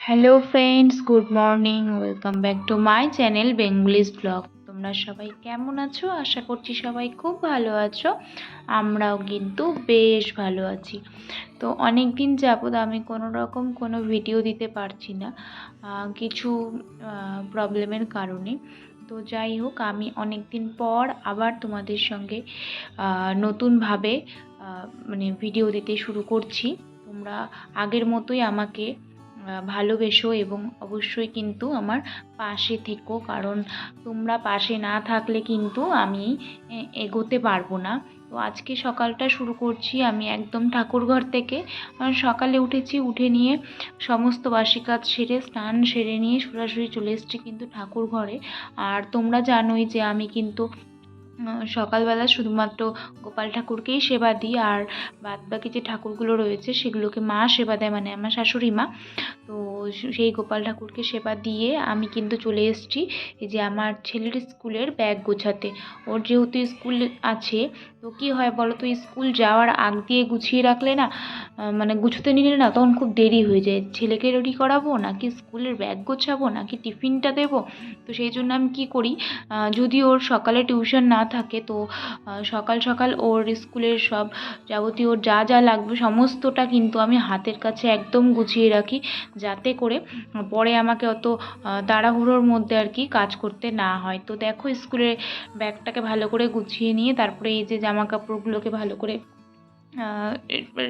Hello friends, good morning. Welcome back to my channel Bengalis blog. তোমরা সবাই কেমন আছো? আশা করছি সবাই খুব ভালো আছো। আমরাও কিন্তু বেশ ভালো আছি। তো অনেক দিন যাবৎ আমি কোনো রকম কোনো ভিডিও দিতে পারছি না, কিছু প্রবলেমের কারণে। তো যাই হোক, আমি অনেক দিন পর আবার তোমাদের সঙ্গে নতুনভাবে মানে ভিডিও দিতে শুরু করছি। তোমরা আগের মতোই আমাকে ভালোবেসো এবং অবশ্যই কিন্তু আমার পাশে থেকো, কারণ তোমরা পাশে না থাকলে কিন্তু আমি এগোতে পারবো না। তো আজকে সকালটা শুরু করছি আমি একদম ঠাকুরঘর থেকে। সকালে উঠেছি, উঠে নিয়ে সমস্ত বাসি কাজ সেরে স্নান সেরে নিয়ে সরাসরি চলে এসেছি কিন্তু ঠাকুর ঘরে। আর তোমরা জানোই যে আমি কিন্তু সকালবেলা শুধুমাত্র গোপাল ঠাকুরকেই সেবা দিই, আর বাদবাকি যে ঠাকুরগুলো রয়েছে সেগুলোকে মা সেবা দেয়, মানে আমার শাশুড়ি মা। তো সেই গোপাল ঠাকুরকে সেবা দিয়ে আমি কিন্তু চলে এসেছি এই যে আমার ছেলের স্কুলের ব্যাগ গোছাতে। ওর যেহেতু স্কুল আছে, তো কী হয় বলো তো, স্কুল যাওয়ার আগ দিয়ে গুছিয়ে রাখলে না, মানে গুছোতে নিলে না তখন খুব দেরি হয়ে যায়। ছেলেকে রেডি করাবো নাকি স্কুলের ব্যাগ গোছাবো নাকি টিফিনটা দেবো। তো সেই জন্য আমি কী করি, যদি ওর সকালে টিউশন না থাকে তো সকাল সকাল ওর স্কুলের সব যাবতীয় ওর যা যা লাগবে সমস্তটা কিন্তু আমি হাতের কাছে একদম গুছিয়ে রাখি, যাতে করে পরে আমাকে অত তাড়াহুড়োর মধ্যে আর কি কাজ করতে না হয়। তো দেখো, স্কুলের ব্যাগটাকে ভালো করে গুছিয়ে নিয়ে তারপরে এই যে জামা কাপড়গুলোকে ভালো করে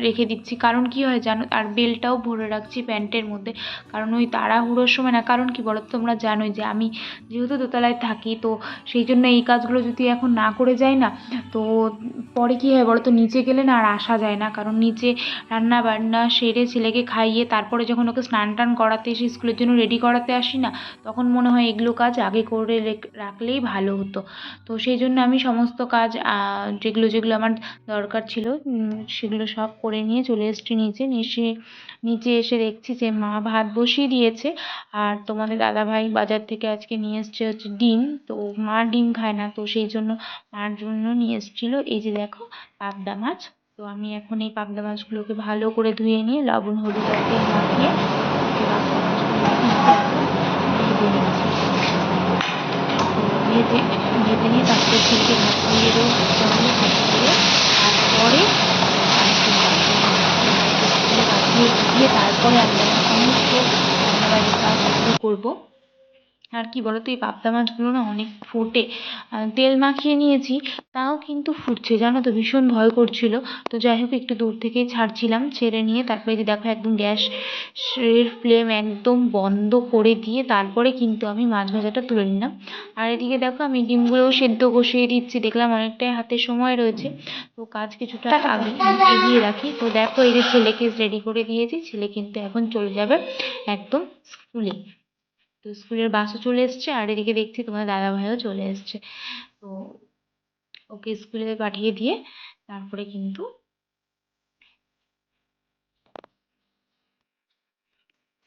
রেখে দিচ্ছি। কারণ কি হয় জানো, আর বেলটাও ভরে রাখছি প্যান্টের মধ্যে, কারণ ওই তাড়াহুড়োর সময় না, কারণ কি বলো, তোমরা জানোই যে আমি যেহেতু দোতলায় থাকি, তো সেই জন্য এই কাজগুলো যদি এখন না করে যাই না, তো পরে কি হয় বলো তো, নিচে গেলে না আর আসা যায় না। কারণ নিচে রান্না বান্না সেরে ছেলেকে খাইয়ে তারপরে যখন ওকে স্নান টান করাতে এসে স্কুলের জন্য রেডি করাতে আসি না, তখন মনে হয় এগুলো কাজ আগে করে রাখলেই ভালো হতো। তো সেই জন্য আমি সমস্ত কাজ যেগুলো যেগুলো আমার দরকার ছিল সেগুলো সব করে নিয়ে চলে এসেছি নিচে। নিচে এসে দেখছি যে মা ভাত বসিয়ে দিয়েছে, আর তোমাদের দাদাভাই বাজার থেকে আজকে নিয়ে এসছে হচ্ছে ডিম। তো মা ডিম খায় না, তো সেই জন্য মার জন্য নিয়ে এসেছিলো এই যে দেখো পাবদা মাছ। তো আমি এখন এই পাবদা মাছগুলোকে ভালো করে ধুয়ে নিয়ে লবণ হলুদ আর তেল মাখিয়ে পাবদা মাছগুলোকে কিন্তু ভেজে নিচ্ছি। ভেজে ভেজে নিয়ে তারপরে ছেলেকে ভাত খাইয়ে দেবো, ভাত খাওয়ালে ভাত খাইয়ে তারপরে স্কুলে পাঠিয়ে দিয়ে তারপরে আমি আমার সমস্ত রান্নাবাড়ির কাজ শুরু করবো। আর কি বলতো, এই পাবদা মাছগুলো না অনেক ফোটে, তেল মাখিয়ে নিয়েছি তাও কিন্তু ফুটছে জানো তো, ভীষণ ভয় করছিল। তো যাই হোক, একটু দূর থেকেই ছাড়ছিলাম, ছেড়ে নিয়ে তারপরে যে দেখো একদম গ্যাসের ফ্লেম একদম বন্ধ করে দিয়ে তারপরে কিন্তু আমি মাছ ভাজাটা তুলে নিলাম। আর এদিকে দেখো আমি ডিমগুলোও সেদ্ধ বসিয়ে দিচ্ছি, দেখলাম অনেকটাই হাতে সময় রয়েছে, তো কাজ কিছুটা আগে এগিয়ে রাখি। তো দেখো এই যে ছেলেকে রেডি করে দিয়েছি, ছেলে কিন্তু এখন চলে যাবে একদম স্কুলে। তো স্কুলের বাসও চলে এসছে, আর এদিকে দেখছি তোমার দাদাভাইও চলে এসছে। তো ওকে স্কুলে পাঠিয়ে দিয়ে তারপরে কিন্তু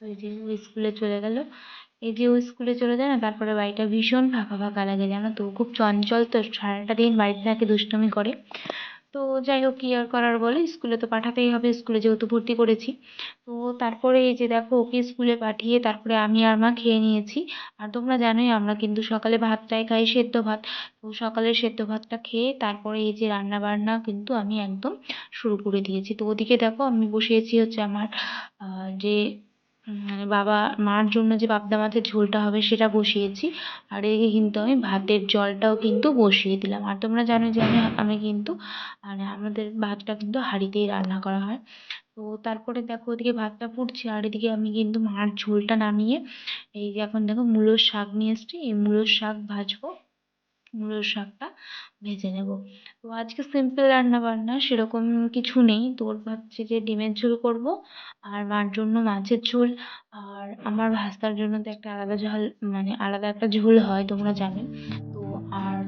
ওই যে ও স্কুলে চলে গেল। এই যে ও স্কুলে চলে যায় না, তারপরে বাড়িটা ভীষণ ফাঁকা ফাঁকা লাগে জানো তো। ও খুব চঞ্চল, তো সারাটা দিন বাড়িতে থাকে, দুষ্টুমি করে। তো যাই হোক, কি আর করার বলো, স্কুলে তো পাঠাতেই হবে, স্কুলে যেহেতু ভর্তি করেছি। তো তারপরে এই যে দেখো ওকে স্কুলে পাঠিয়ে তারপরে আমি আর মা খেয়ে নিয়েছি। আর তোমরা জানোই আমরা কিন্তু সকালে ভাতটাই খাই, সেদ্ধ ভাত। তো সকালের সেদ্ধ ভাতটা খেয়ে তারপরে এই যে রান্না বান্না কিন্তু আমি একদম শুরু করে দিয়েছি। তো ওদিকে দেখো আমি বসিয়েছি হচ্ছে আমার যে মানে মার জন্য যে পাবদা মাছের ঝোলটা হবে সেটা বসিয়েছি। আর এদিকে কিন্তু আমি ভাতের জলটাও কিন্তু বসিয়ে দিলাম। আর তোমরা জানো যে আমি কিন্তু মানে আমাদের ভাতটা কিন্তু হাঁড়িতেই রান্না করা হয়। তো তারপরে দেখো ওদিকে ভাতটা ফুটছে, আর এদিকে আমি কিন্তু মার ঝোলটা নামিয়ে এই যে এখন দেখো মূলোর শাক নিয়ে এসেছি, এই মূলোর শাক ভাজবো, মূলোর শাকটা ভেজে নেব। তো আজকে সিম্পল রান্না বান্না, সেরকম কিছু নেই। তো ওর ভাবছি যে ডিমের ঝোল করব, আর মার জন্য মাছের ঝোল, আর আমার ভাস্তার জন্য তো একটা আলাদা ঝোল, মানে আলাদা একটা ঝোল হয় তোমরা জানো। তো আর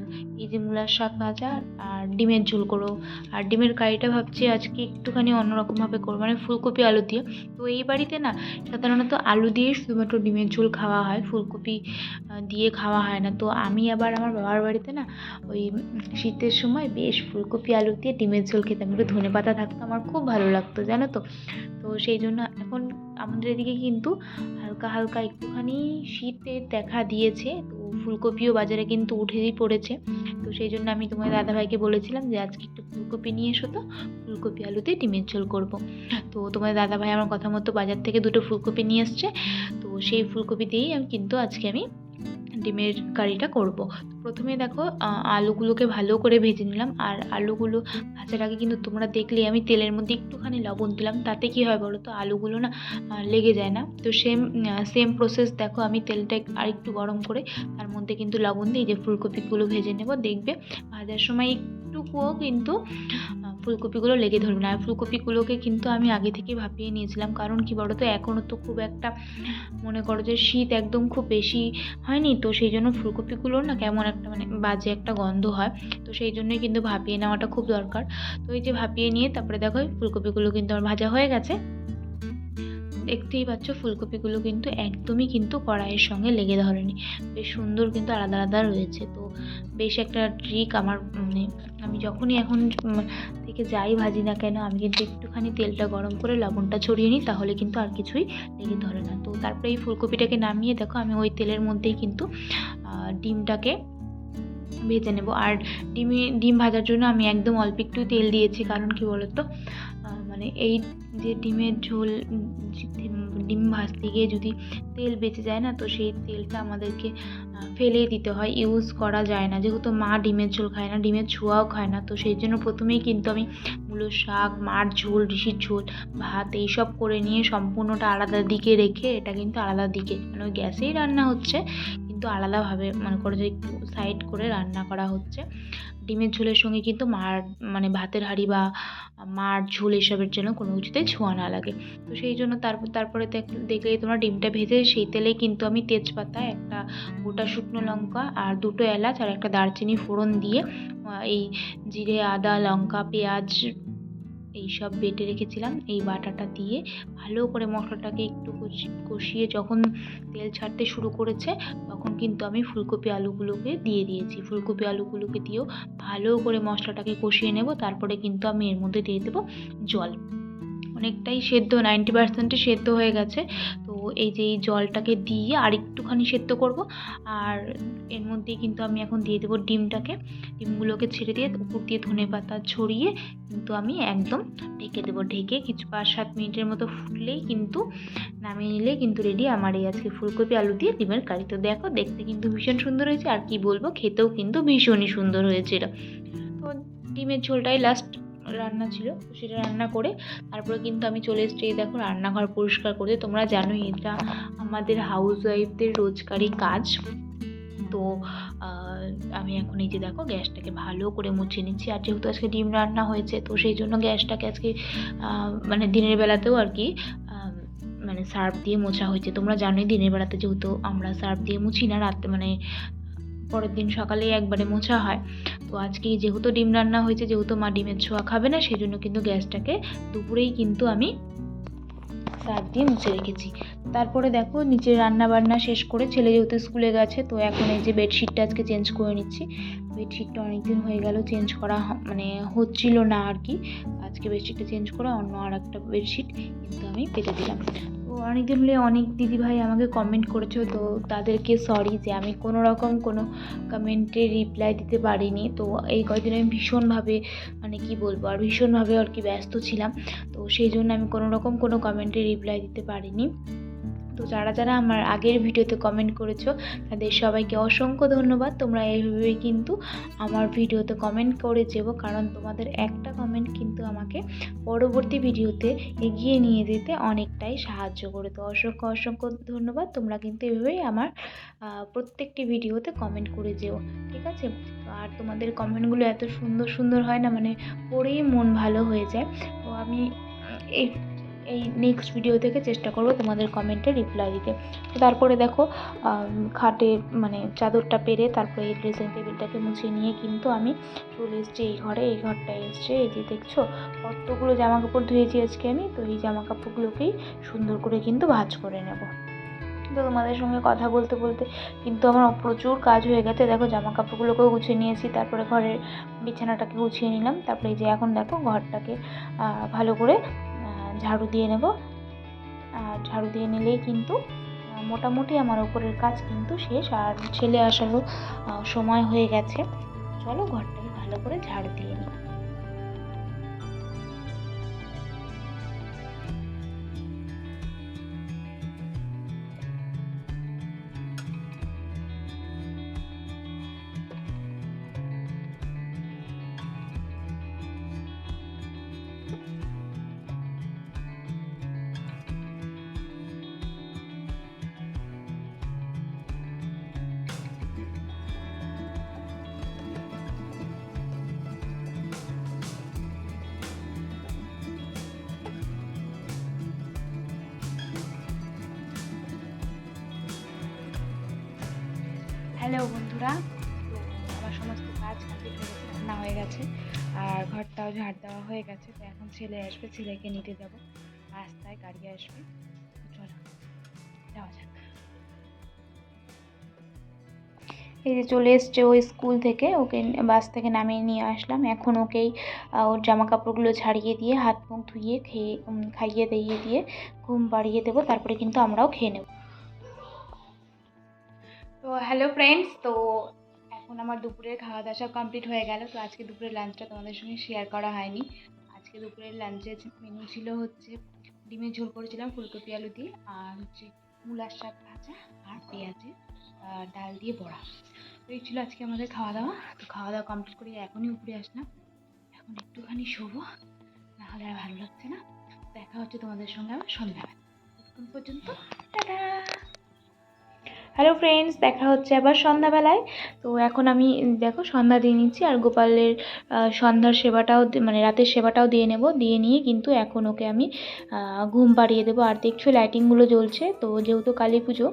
এই যে মূলার শাক ভাজা আর ডিমের ঝোল করবো। আর ডিমের কারিটা ভাবছি আজকে একটুখানি অন্যরকমভাবে করবো, মানে ফুলকপি আলু দিয়ে। তো এই বাড়িতে না সাধারণত আলু দিয়ে শুধুমাত্র ডিমের ঝোল খাওয়া হয়, ফুলকপি দিয়ে খাওয়া হয় না। তো আমি আবার আমার বাবার বাড়িতে না ওই শীতের সময় বেশ ফুলকপি আলু দিয়ে ডিমের ঝোল খেতাম, একটু ধনেপাতা থাকতো, আমার খুব ভালো লাগতো জানো তো। তো সেই জন্য এখন আমাদের এদিকে কিন্তু হালকা হালকা একটুখানি শীতের দেখা দিয়েছে, তো ফুলকপিও বাজারে কিন্তু উঠেই পড়েছে। তো সেই জন্য আমি তোমার দাদাভাইকে বলেছিলাম যে আজকে একটু ফুলকপি নিয়ে এসো, তো ফুলকপি আলু দিয়ে ডিমের ঝোল করবো। তো তোমার দাদাভাই আমার কথা মতো বাজার থেকে 2টো ফুলকপি নিয়ে এসছে। তো সেই ফুলকপি দিয়েই আজকে আমি ডিমের কারিটা করব। প্রথমে দেখো আলুগুলোকে ভালো করে ভেজে নিলাম। আর আলুগুলো ভাজার আগে কিন্তু তোমরা দেখলে আমি তেলের মধ্যে একটুখানি লবণ দিলাম, তাতে কি হয় বলো তো, আলুগুলো না লেগে যায় না। তো সেম প্রসেস দেখো, আমি তেলটা আর একটু গরম করে তার মধ্যে কিন্তু লবণ দিয়ে যে ফুলকপিগুলো ভেজে নেব। দেখবে ভাজার সময় একটুকুও কিন্তু ফুলকপিগুলো লেগে ধরবে না। আর ফুলকপিগুলোকে কিন্তু আমি আগে থেকে ভাপিয়ে নিয়েছিলাম, কারণ কি বলো তো, এখনও তো খুব একটা মনে করো যে শীত একদম খুব বেশি হয়নি, তো সেই জন্য ফুলকপিগুলোর না কেমন একটা মানে বাজে একটা গন্ধ হয়। তো সেই জন্যই কিন্তু ভাপিয়ে নেওয়াটা খুব দরকার। তো এই যে ভাপিয়ে নিয়ে তারপরে দেখো ফুলকপিগুলো কিন্তু আমার ভাজা হয়ে গেছে। দেখতেই পাচ্ছ ফুলকপিগুলো কিন্তু একদমই কিন্তু কড়াইয়ের সঙ্গে লেগে ধরেনি, বেশ সুন্দর কিন্তু আলাদা আলাদা রয়েছে। তো বেশ একটা ট্রিক আমার, মানে আমি যখনই এখন থেকে যাই ভাজি না কেন, আমি কিন্তু একটুখানি তেলটা গরম করে লবণটা ছড়িয়ে নিই, তাহলে কিন্তু আর কিছুই লেগে ধরে না। তো তারপরে এই ফুলকপিটাকে নামিয়ে দেখো আমি ওই তেলের মধ্যেই কিন্তু ডিমটাকে ভেজে নেব। আর ডিম ভাজার জন্য আমি একদম অল্প একটু তেল দিয়েছি, কারণ কি বলতো, মানে এই যে ডিমের ঝোল, ডিম ভাজতে গিয়ে যদি তেল বেঁচে যায় না, তো সেই তেলটা আমাদেরকে ফেলে দিতে হয়, ইউজ করা যায় না। যেহেতু মা ডিমের ঝোল খায় না, ডিমের ছোঁয়াও খায় না, তো সেই জন্য প্রথমেই কিন্তু আমি মূলোর শাক, মার ঝোল, ঋষির ঝোল, ভাত এইসব করে নিয়ে সম্পূর্ণটা আলাদা দিকে রেখে, এটা কিন্তু আলাদা দিকে মানে ওই গ্যাসেই রান্না হচ্ছে, কিন্তু আলাদাভাবে মনে করো যে একটু সাইড করে রান্না করা হচ্ছে। ডিমের ঝোলের সঙ্গে কিন্তু মানে ভাতের হাঁড়ি বা মার ঝোল এসবের জন্য কোনো কিছুতেই ছোঁয়া না লাগে। তো সেই জন্য তারপরে দেখলেই তোমরা ডিমটা ভেজে সেই তেলেই কিন্তু আমি তেজপাতা, একটা গোটা শুকনো লঙ্কা আর 2টো এলাচ আর একটা দারচিনি ফোড়ন দিয়ে এই জিরে, আদা, লঙ্কা, পেঁয়াজ এইসব বেটে রেখেছিলাম, এই বাটাটা দিয়ে ভালো করে মশলাটাকে একটু কষিয়ে যখন তেল ছাড়তে শুরু করেছে, তখন কিন্তু আমি ফুলকপি আলুগুলোকে দিয়ে দিয়েছি। ফুলকপি আলুগুলোকে দিয়েও ভালো করে মশলাটাকে কষিয়ে নেব। তারপরে কিন্তু আমি এর মধ্যে দিয়ে দেবো জল। অনেকটাই সেদ্ধ, 90% সেদ্ধ হয়ে গেছে। তো এই যে এই জলটাকে দিয়ে আর একটুখানি সেদ্ধ করব। আর এর মধ্যেই কিন্তু আমি এখন দিয়ে দেবো ডিমগুলোকে ছেড়ে দিয়ে উপর দিয়ে ধনেপাতা ছড়িয়ে কিন্তু আমি একদম ঢেকে দেবো। ঢেকে কিছু 5-7 মিনিটের মতো ফুটলেই কিন্তু নামিয়ে নিলে কিন্তু রেডি আমার এই আজকে ফুলকপি আলু দিয়ে ডিমের কারি। তো দেখো দেখতে কিন্তু ভীষণ সুন্দর হয়েছে, আর কি বলবো, খেতেও কিন্তু ভীষণই সুন্দর হয়েছিল। তো ডিমের ঝোলটাই লাস্ট রান্না ছিল, তো সেটা রান্না করে তারপরে কিন্তু আমি চলে এসেছি দেখো রান্নাঘর পরিষ্কার করতে। তোমরা জানোই এটা আমাদের হাউস ওয়াইফদের রোজকারই কাজ। তো আমি এখন এই যে দেখো গ্যাসটাকে ভালো করে মুছে নিচ্ছি। আর যেহেতু আজকে ডিম রান্না হয়েছে, তো সেই জন্য গ্যাসটাকে আজকে মানে দিনের বেলাতেও আর কি মানে সার্ফ দিয়ে মোছা হয়েছে। তোমরা জানোই দিনের বেলাতে যেহেতু আমরা সার্ফ দিয়ে মুছি না, রাতে মানে পরের দিন সকালে একবারে মোছা হয়। তো আজকে যেহেতু ডিম রান্না হয়েছে, যেহেতু মা ডিমের ছোঁয়া খাবে না, সেই জন্য কিন্তু গ্যাসটাকে দুপুরেই কিন্তু আমি সার্ফ দিয়ে মুছে রেখেছি। তারপরে দেখো নিচে রান্না বান্না শেষ করে ছেলে যেহেতু স্কুলে গেছে, তো এখন এই যে বেডশিটটা আজকে চেঞ্জ করে নিচ্ছি। বেডশিটটা অনেকদিন হয়ে গেল চেঞ্জ করা মানে হচ্ছিল না আর কি। আজকে বেডশিটটা চেঞ্জ করে অন্য আর একটা বেডশিট কিন্তু আমি পেতে দিলাম। তো অনেকদিন হলে অনেক দিদিভাই আমাকে কমেন্ট করেছো, তো তাদেরকে সরি যে আমি কোনো রকম কোনো কমেন্টে রিপ্লাই দিতে পারিনি। তো এই কয়েকদিন আমি ভীষণভাবে মানে কি বলবো, আর ভীষণভাবে আর কি ব্যস্ত ছিলাম, তো সেই জন্য আমি কোনো রকম কোনো কমেন্টে রিপ্লাই দিতে পারিনি। তো যারা যারা আমার আগের ভিডিওতে কমেন্ট করেছো তাদের সবাইকে অসংখ্য ধন্যবাদ। তোমরা এইভাবেই কিন্তু আমার ভিডিওতে কমেন্ট করে যেও, কারণ তোমাদের একটা কমেন্ট কিন্তু আমাকে পরবর্তী ভিডিওতে এগিয়ে নিয়ে যেতে অনেকটাই সাহায্য করে। তো অসংখ্য অসংখ্য ধন্যবাদ। তোমরা কিন্তু এভাবেই আমার প্রত্যেকটি ভিডিওতে কমেন্ট করে যেও, ঠিক আছে? আর তোমাদের কমেন্টগুলো এত সুন্দর সুন্দর হয় না, মানে পড়েই মন ভালো হয়ে যায়। তো আমি এই নেক্সট ভিডিও থেকে চেষ্টা করব তোমাদের কমেন্টে রিপ্লাই দিতে। তো তারপরে দেখো খাটে মানে চাদরটা পেরে তারপরে এই ড্রেসিং টেবিলটাকে মুছিয়ে নিয়ে কিন্তু আমি চলে এসেছি এই ঘরে। এই ঘরটায় এসছে, এই যে দেখছো কতগুলো জামা কাপড় ধুয়েছি আজকে আমি। তো এই জামা কাপড়গুলোকেই সুন্দর করে কিন্তু ভাঁজ করে নেব। তো তোমাদের সঙ্গে কথা বলতে বলতে কিন্তু আমার প্রচুর কাজ হয়ে গেছে। দেখো জামা কাপড়গুলোকেও গুছিয়ে নিয়েছি, তারপরে ঘরের বিছানাটাকে গুছিয়ে নিলাম, তারপরে এই যে এখন দেখো ঘরটাকে ভালো করে ঝাড়ু দিয়ে নেব। আর ঝাড়ু দিয়ে নিলেই কিন্তু মোটামুটি আমার ওপরের কাজ কিন্তু শেষ। আর ছেলে আসারও সময় হয়ে গেছে। চলো ঘরটাকে ভালো করে ঝাড়ু দিয়ে নিই। হ্যালো বন্ধুরা, তো আমার সমস্ত কাজ কমপ্লিট হয়ে গেছে, রান্না হয়ে গেছে আর ঘরটাও ঝাড় দেওয়া হয়ে গেছে। তো এখন ছেলে আসবে, ছেলেকে নিতে যাব, রাস্তায় গাড়ি আসবে। তো চলো যাওয়া যাক। এই যে চলে এসছে ও স্কুল থেকে, ওকে বাস থেকে নামিয়ে নিয়ে আসলাম। এখন ওকেই ওর জামা কাপড়গুলো ছাড়িয়ে দিয়ে হাত মুখ ধুইয়ে খাইয়ে দাইয়ে দিয়ে ঘুম পাড়িয়ে দেবো, তারপরে কিন্তু আমরাও খেয়ে নেব। তো হ্যালো ফ্রেন্ডস, তো এখন আমার দুপুরের খাওয়া দাওয়া সব কমপ্লিট হয়ে গেল। তো আজকে দুপুরের লাঞ্চটা তোমাদের সঙ্গে শেয়ার করা হয়নি। আজকে দুপুরের লাঞ্চের মেনু ছিল হচ্ছে ডিমের ঝোল করেছিলাম ফুলকপি আলু দিয়ে, আর হচ্ছে মূলার শাক ভাজা আর পেঁয়াজের ডাল দিয়ে বড়া। তো এই ছিল আজকে আমাদের খাওয়া দাওয়া। তো খাওয়া দাওয়া কমপ্লিট করে এখনই উপরে আসলাম। এখন একটুখানি শোবো, নাহলে আর ভালো লাগছে না। দেখা হচ্ছে তোমাদের সঙ্গে আবার সন্ধ্যাবেলা। ততক্ষণ পর্যন্ত টাটা। হ্যালো ফ্রেন্ডস, দেখা হচ্ছে আবার সন্ধ্যাবেলায়। তো এখন আমি দেখো সন্ধ্যা দিয়ে নিচ্ছি, আর গোপালের সন্ধ্যার সেবাটাও মানে রাতের সেবাটাও দিয়ে নেব। দিয়ে নিয়ে কিন্তু এখন ওকে আমি ঘুম পাড়িয়ে দেবো। আর দেখছো লাইটিংগুলো জ্বলছে, তো যেহেতু কালী পুজো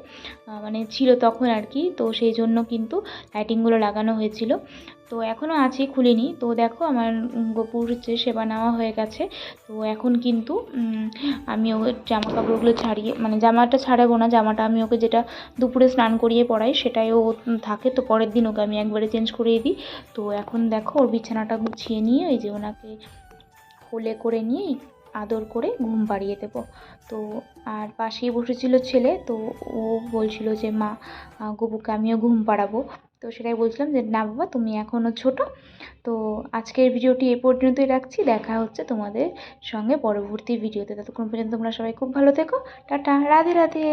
মানে ছিল তখন আর কি, তো সেই জন্য কিন্তু লাইটিংগুলো লাগানো হয়েছিল। তো এখনও আছে, খুলিনি। তো দেখো আমার গোপুর হচ্ছে সেবা নেওয়া হয়ে গেছে। তো এখন কিন্তু আমি ওর জামা কাপড়গুলো ছাড়িয়ে মানে জামাটা ছাড়াবো না, জামাটা আমি ওকে যেটা দুপুরে স্নান করিয়ে পড়াই সেটাই ও থাকে। তো পরের দিন ওকে আমি একবারে চেঞ্জ করিয়ে দিই। তো এখন দেখো ওর বিছানাটা গুছিয়ে নিয়ে ওই যে ওনাকে কোলে করে নিয়ে আদর করে ঘুম পাড়িয়ে দেবো। তো আর পাশেই বসেছিল ছেলে, তো ও বলছিল যে মা গপুকে আমিও ঘুম পাড়াবো। তো সেটাই বলছিলাম যে না বাবা, তুমি এখনও ছোটো। তো আজকের ভিডিওটি এ পর্যন্তই রাখছি। দেখা হচ্ছে তোমাদের সঙ্গে পরবর্তী ভিডিওতে। ততক্ষণ পর্যন্ত তোমরা সবাই খুব ভালো থেকো। টাটা, রাধে রাধে।